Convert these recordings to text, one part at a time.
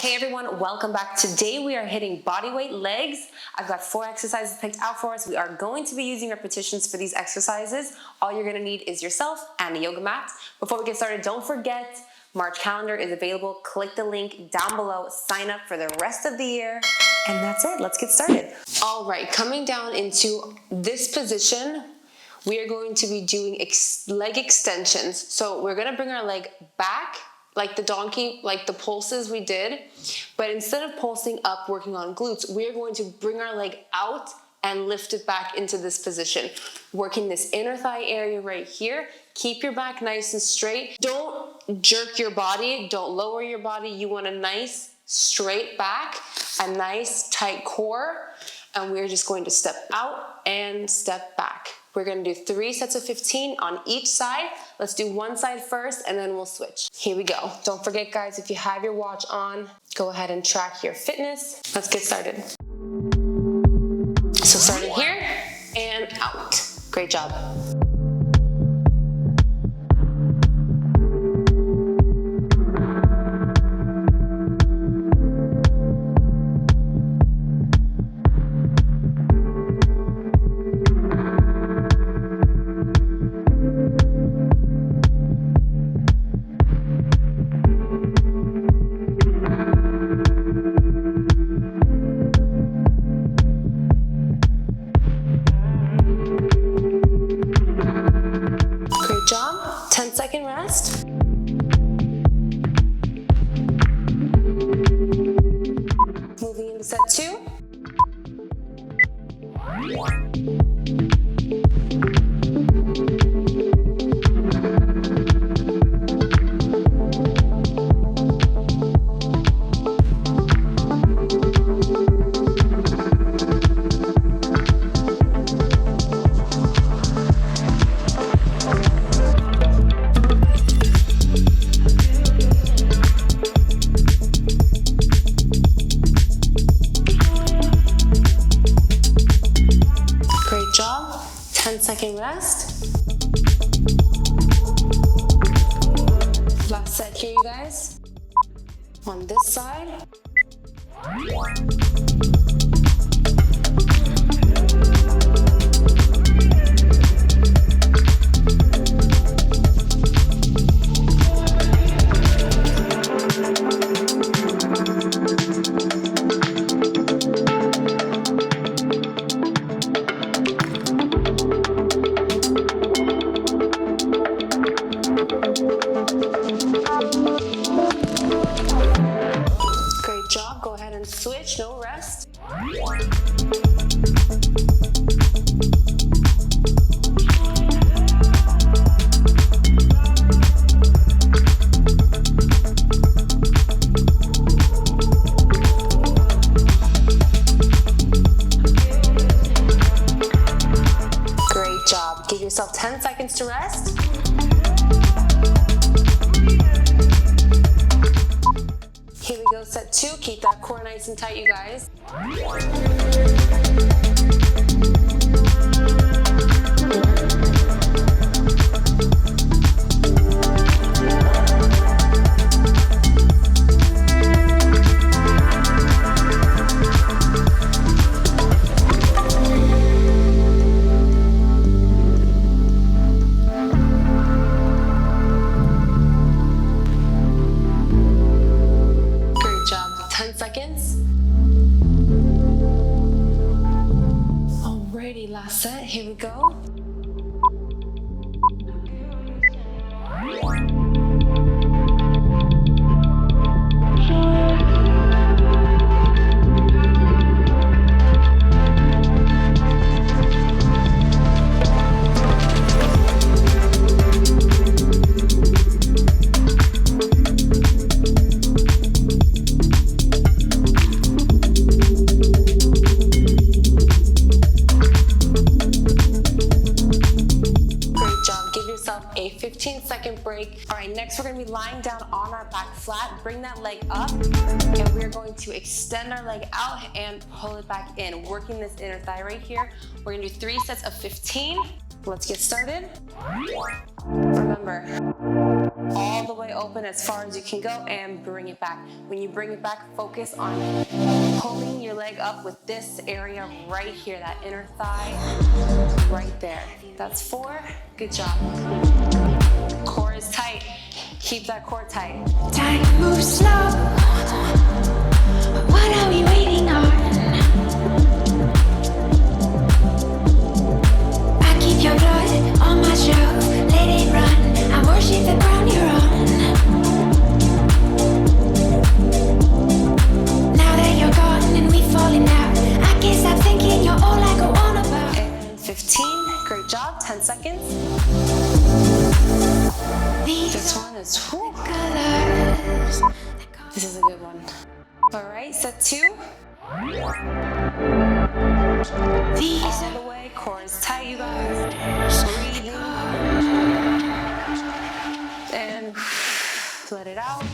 Hey everyone, welcome back. Today we are hitting body weight legs. I've got 4 exercises picked out for us. We are going to be using repetitions for these exercises. All you're gonna need is yourself and a yoga mat. Before we get started, don't forget, March calendar is available. Click the link down below, sign up for the rest of the year, and that's it. Let's get started. All right, coming down into this position, we are going to be doing leg extensions. So we're gonna bring our leg back, like the donkey, like the pulses we did, but instead of pulsing up, working on glutes, we're going to bring our leg out and lift it back into this position, working this inner thigh area right here. Keep your back nice and straight. Don't jerk your body, don't lower your body. You want a nice straight back, a nice tight core, and we're just going to step out and step back. We're gonna do 3 sets of 15 on each side. Let's do one side first and then we'll switch. Here we go. Don't forget guys, if you have your watch on, go ahead and track your fitness. Let's get started. So starting here and out. Great job. Job, 10-second rest. Moving into set 2. Job, 10-second rest. Last set here, you guys. On this side. Great job, go ahead and switch, no rest. Great job, give yourself 10 seconds to rest. Here we go, set 2. Keep that core nice and tight, you guys. Seconds. Alrighty, last set, here we go. A 15-second break. All right, next we're gonna be lying down on our back flat. Bring that leg up, and we're going to extend our leg out and pull it back in, working this inner thigh right here. We're gonna do 3 sets of 15. Let's get started. Remember, all the way open as far as you can go and bring it back. When you bring it back, focus on pulling your leg up with this area right here, that inner thigh, right there. That's 4, good job. Core is tight, keep that core tight. Time moves slow, what are we waiting on? I keep your blood on my shelf, let it run, I worship the ground you're on. Now that you're gone and we've fallen out, I can't stop thinking you're all I go on about. And 15, great job, 10 seconds. This one is, whew. This is a good one. All right, set 2. All the way, core is tight, you guys. Breathing. And let it out.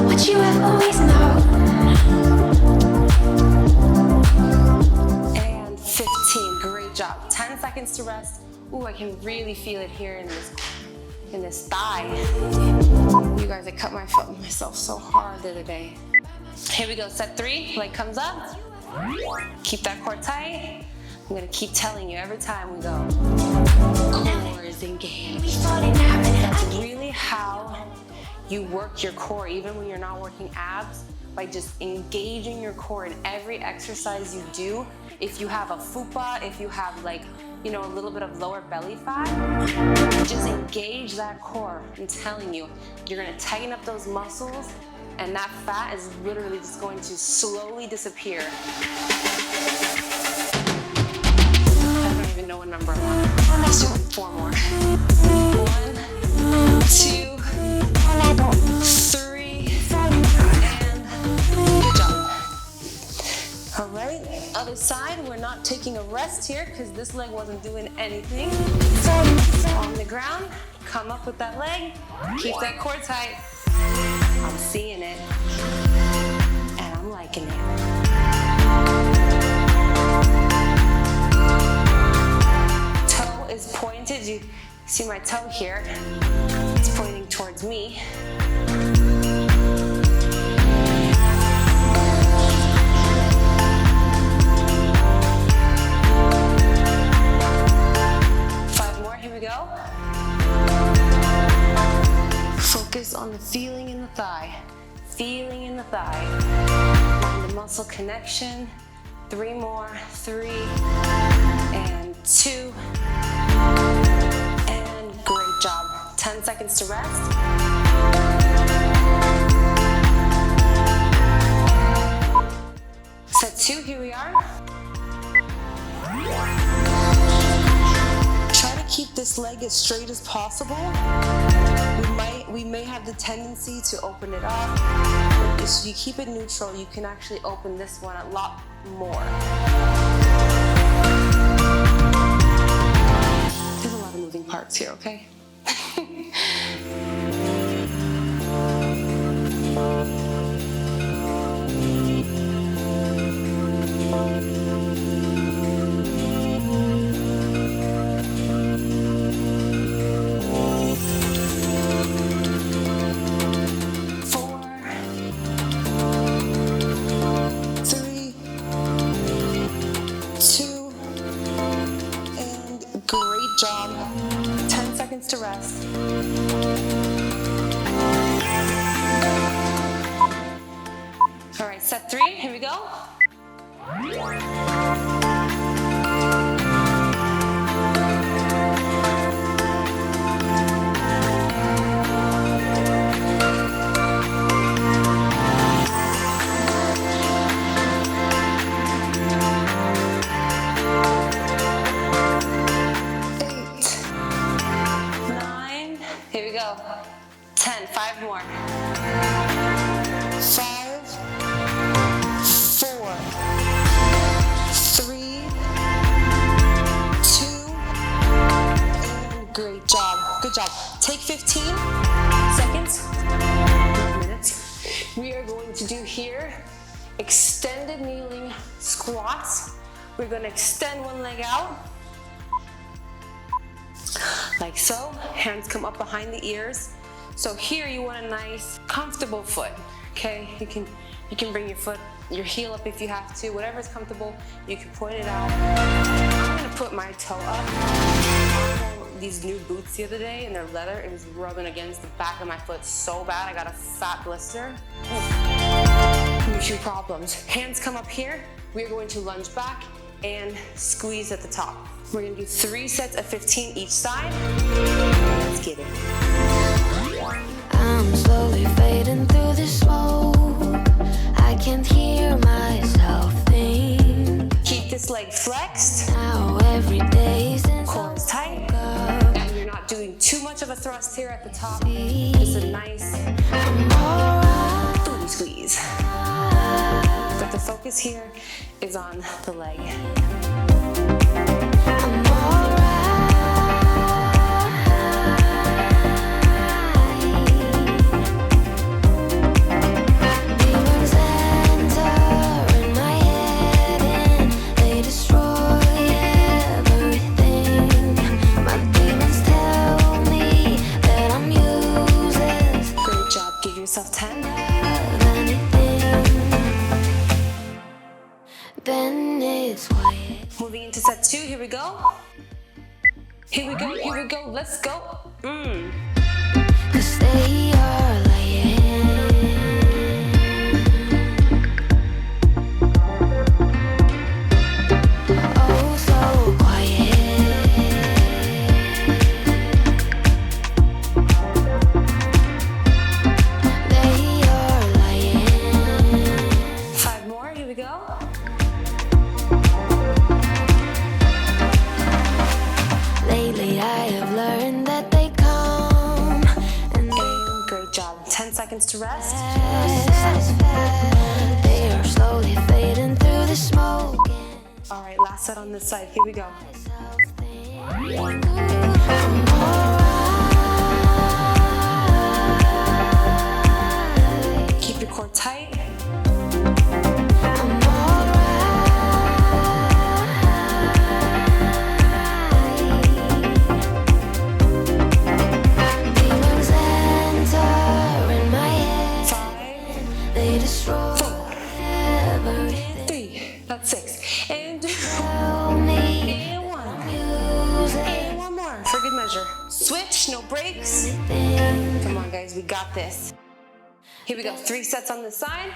What you have always known. And 15, great job. 10 seconds to rest. Ooh, I can really feel it here in this thigh. You guys, I cut myself so hard the other day. Here we go, set 3, leg comes up. Keep that core tight. I'm gonna keep telling you every time we go. Core is engaged. That's really how you work your core, even when you're not working abs, by just engaging your core in every exercise you do. If you have a fupa, if you have like, you know, a little bit of lower belly fat, just engage that core. I'm telling you, you're gonna tighten up those muscles and that fat is literally just going to slowly disappear. I don't even know what number I'm on. Let's do 4 more. 1, 2, 3, and good job. All right, other side, we're not taking a rest here because this leg wasn't doing anything. On the ground, come up with that leg, keep that core tight. I'm seeing it, and I'm liking it. Toe is pointed, you see my toe here, it's pointing towards me. Focus on the feeling in the thigh. Feeling in the thigh. Find the muscle connection. 3 more. 3 and 2. And great job. 10 seconds to rest. Set 2, here we are. Try to keep this leg as straight as possible. We may have the tendency to open it up. If you keep it neutral, you can actually open this one a lot more. There's a lot of moving parts here, okay? Job. 10 seconds to rest. All right, set 3, here we go. Go. 10, 5 more. 5, 4, Good job. Take 15 seconds, minutes. We are going to do here extended kneeling squats. We're gonna extend one leg out, like so. Hands come up behind the ears. So here you want a nice, comfortable foot, okay? You can bring your heel up if you have to, whatever's comfortable, you can point it out. I'm gonna put my toe up. I got these new boots the other day and they're leather. It was rubbing against the back of my foot so bad, I got a fat blister. Few problems. Hands come up here. We're going to lunge back and squeeze at the top. We're gonna do 3 sets of 15 each side. Let's get it. I'm slowly fading through the smoke. I can't hear myself think. Keep this leg flexed. Now every day since Core is tight. up, And you're not doing too much of a thrust here at the top. Just a nice I'm alright. booty squeeze. But the focus here is on the leg. I'm alright. Demons enter in my head and they destroy everything. My demons tell me that I'm useless. Great job. Give yourself 10. Then it's quiet. Moving into set 2. Here we go. Here we go. Here we go. Let's go. 'Cause they are lying. Oh, so quiet. They are lying. 5 more. Here we go. Lately I have learned that they come and And great job. 10 seconds to rest. they are slowly fading through the smoke. All right, last set on this side. Here we go. Keep your core tight. Demons enter in my head. 5, They destroy 4, everything. 3. That's 6. And 2. Tell me And 1. music. And 1 more for good measure. Switch, no breaks. Come on, guys, we got this. Here we go. 3 sets on this side.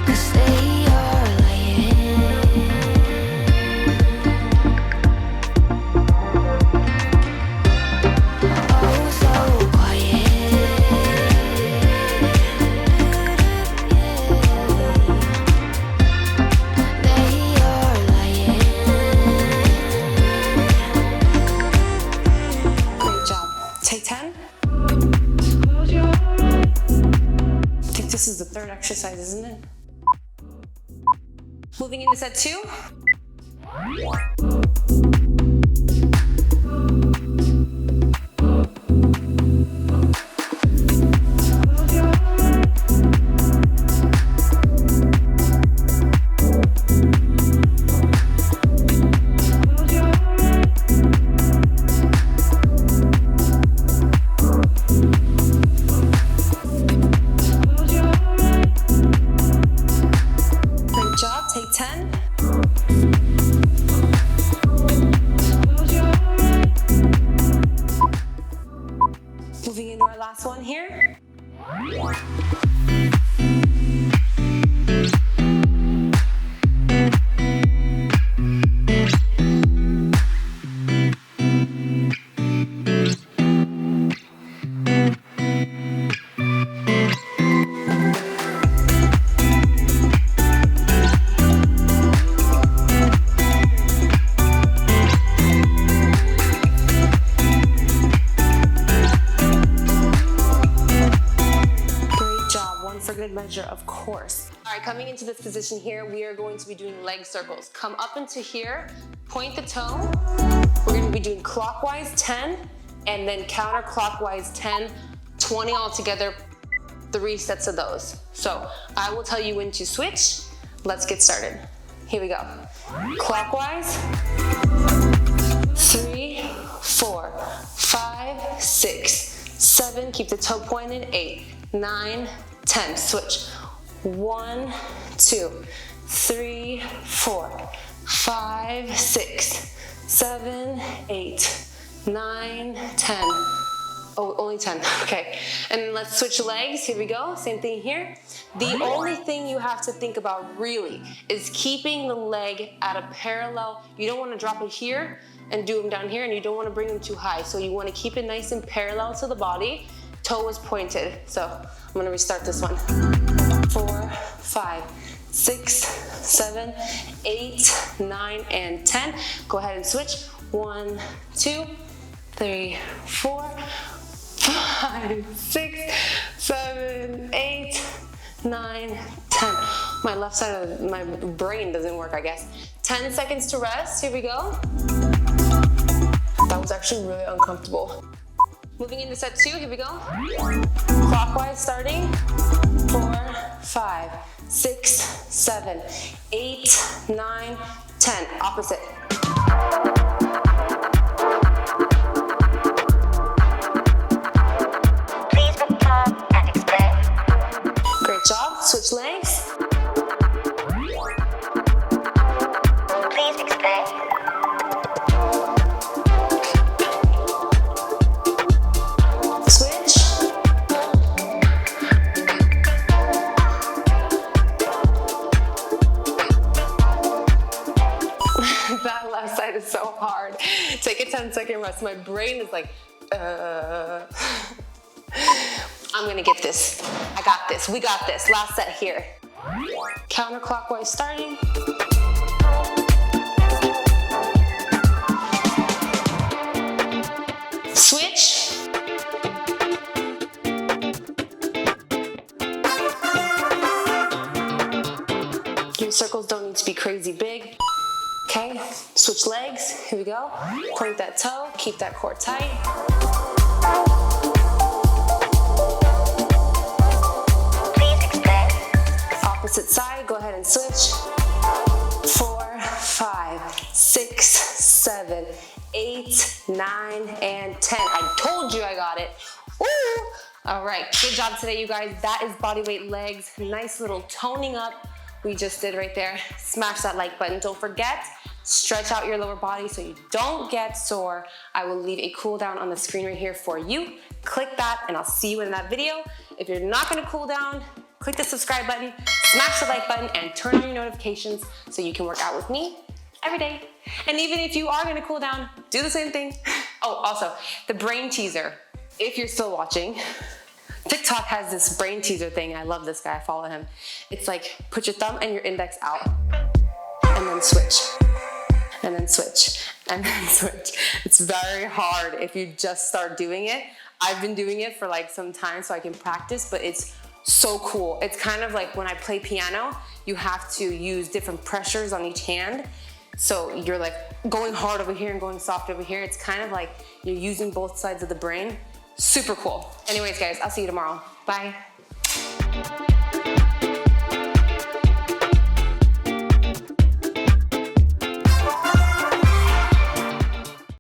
Cause they are lying. Oh, so quiet. They are lying. Great job. Take 10. I think this is the 3rd exercise, isn't it? Moving into set 2. Great job. Take 10. Moving into our last one here. coming into this position here, we are going to be doing leg circles. Come up into here, point the toe. We're gonna be doing clockwise 10, and then counterclockwise 10, 20 altogether, 3 sets of those. So I will tell you when to switch. Let's get started. Here we go. Clockwise, 3, 4, 5, 6, 7, keep the toe pointed, 8, 9, 10, switch. 1, 2, 3, 4, 5, 6, 7, 8, 9, 10. Oh, only 10, okay. And then let's switch legs, here we go, same thing here. The only thing you have to think about really is keeping the leg at a parallel. You don't wanna drop it here and do them down here, and you don't wanna bring them too high. So you wanna keep it nice and parallel to the body, toe is pointed. So I'm gonna restart this one. 4, 5, 6, 7, 8, 9, and 10. Go ahead and switch. 1, 2, 3, 4, 5, 6, 7, 8, 9, 10. My left side of my brain doesn't work, I guess. 10 seconds to rest, here we go. That was actually really uncomfortable. Moving into set 2, here we go. Clockwise starting. 4, 5, 6, 7, 8, 9, 10. Opposite. Please return and explain. Great job. Switch legs. Please explain. Switch. That left side is so hard. Take a 10-second rest. My brain is like, I'm gonna get this. I got this. We got this. Last set here. Counterclockwise starting. Switch. Your circles don't need to be crazy big. Okay, switch legs. Here we go. Point that toe, keep that core tight. Please explain. Opposite side, go ahead and switch. 4, 5, 6, 7, 8, 9, and 10. I told you I got it. Woo! All right, good job today, you guys. That is bodyweight legs. Nice little toning up we just did right there. Smash that like button. Don't forget, stretch out your lower body so you don't get sore. I will leave a cool down on the screen right here for you. Click that and I'll see you in that video. If you're not gonna cool down, click the subscribe button, smash the like button, and turn on your notifications so you can work out with me every day. And even if you are gonna cool down, do the same thing. Oh, also, the brain teaser, if you're still watching, TikTok has this brain teaser thing. I love this guy, I follow him. It's like, put your thumb and your index out, and then switch, and then switch, and then switch. It's very hard if you just start doing it. I've been doing it for like some time so I can practice, but it's so cool. It's kind of like when I play piano, you have to use different pressures on each hand. So you're like going hard over here and going soft over here. It's kind of like you're using both sides of the brain. Super cool. Anyways, guys, I'll see you tomorrow. Bye.